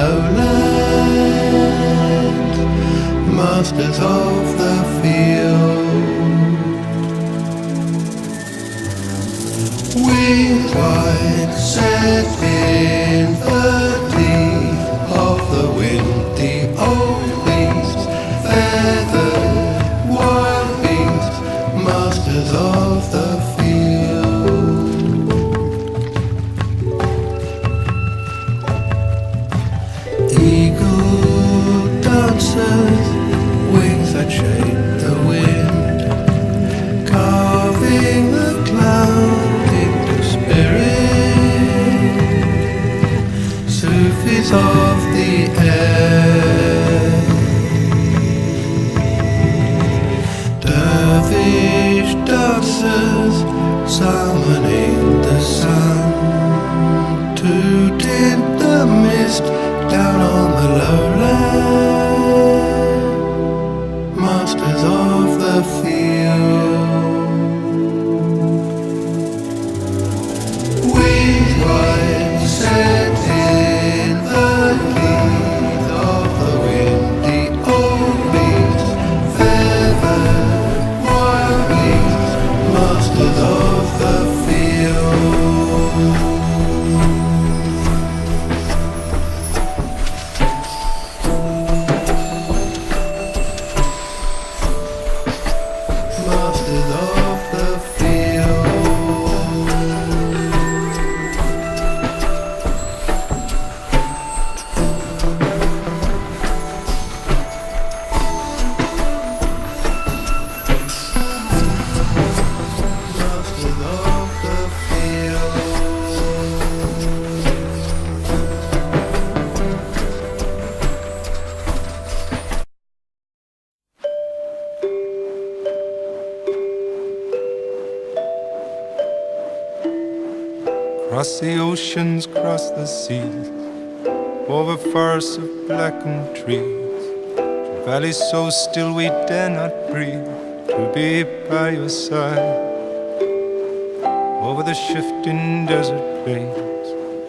lowlands, masters of the field. Wings wide set in the teeth of the wind, the old beasts, feathered wild beasts, masters of the field. Eagle dancers, wings that shape the wind, carving the cloud into spirit. Sufis of the air, dervish dancers, summoning the sun to tint the mist down on the lowland, masters of the field. Wings wide set in the teeth of the wind, the old beasts, feathered wild beasts, masters of the field. Masters of the field. Masters of the field. Cross the oceans, cross the seas, over forests of blackened trees, to valleys so still we dare not breathe, to be by your side. Over the shifting desert plains,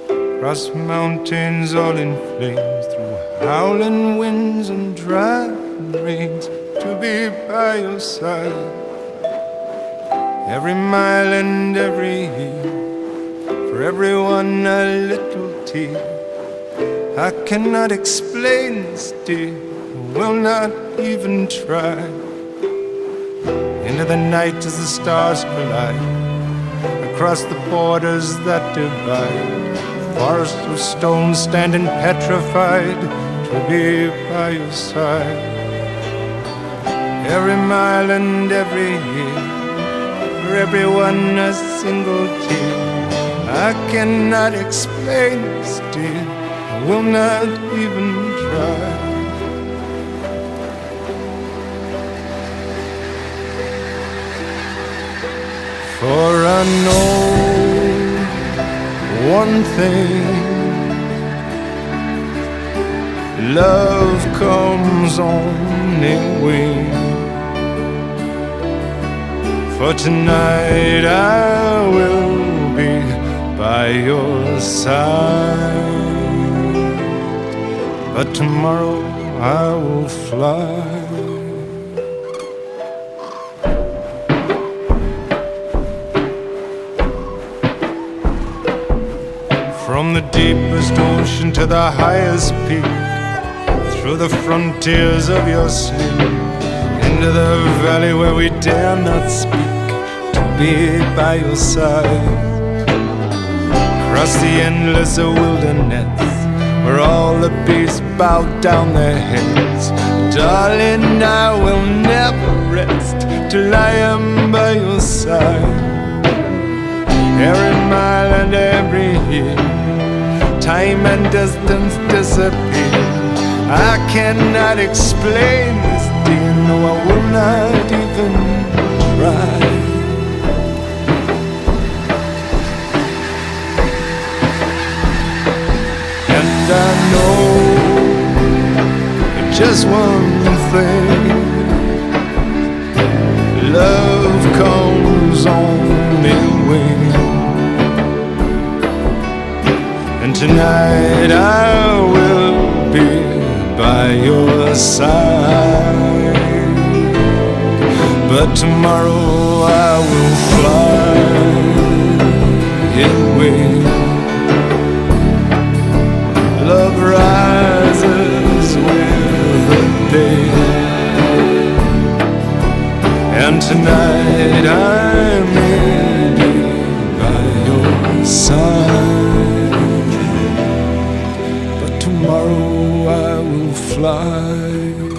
across mountains all in flames, through howling winds and driving rains, to be by your side. Every mile and every year, for everyone a little tear. I cannot explain this, dear, will not even try. Into the night as the stars collide, across the borders that divide, forests of stone standing petrified, to be by your side. Every mile and every year, for everyone a single tear. I cannot explain this, dear, I will not even try. For I know one thing, love comes on in wings. For tonight I will be by your side, but tomorrow I will fly. From the deepest ocean to the highest peak, through the frontiers of your sleep, into the valley where we dare not speak, to be by your side. Across the endless wilderness, where all the beasts bow down their heads, darling, I will never rest till I am by your side. Every mile and every year, time and distance disappear. I cannot explain this, dear, no, I will not even try. And I know just one thing, love comes on in wings. And tonight I will your side. But tomorrow I will fly away. Love rises with the day, and tonight I may be by your side, but tomorrow I will fly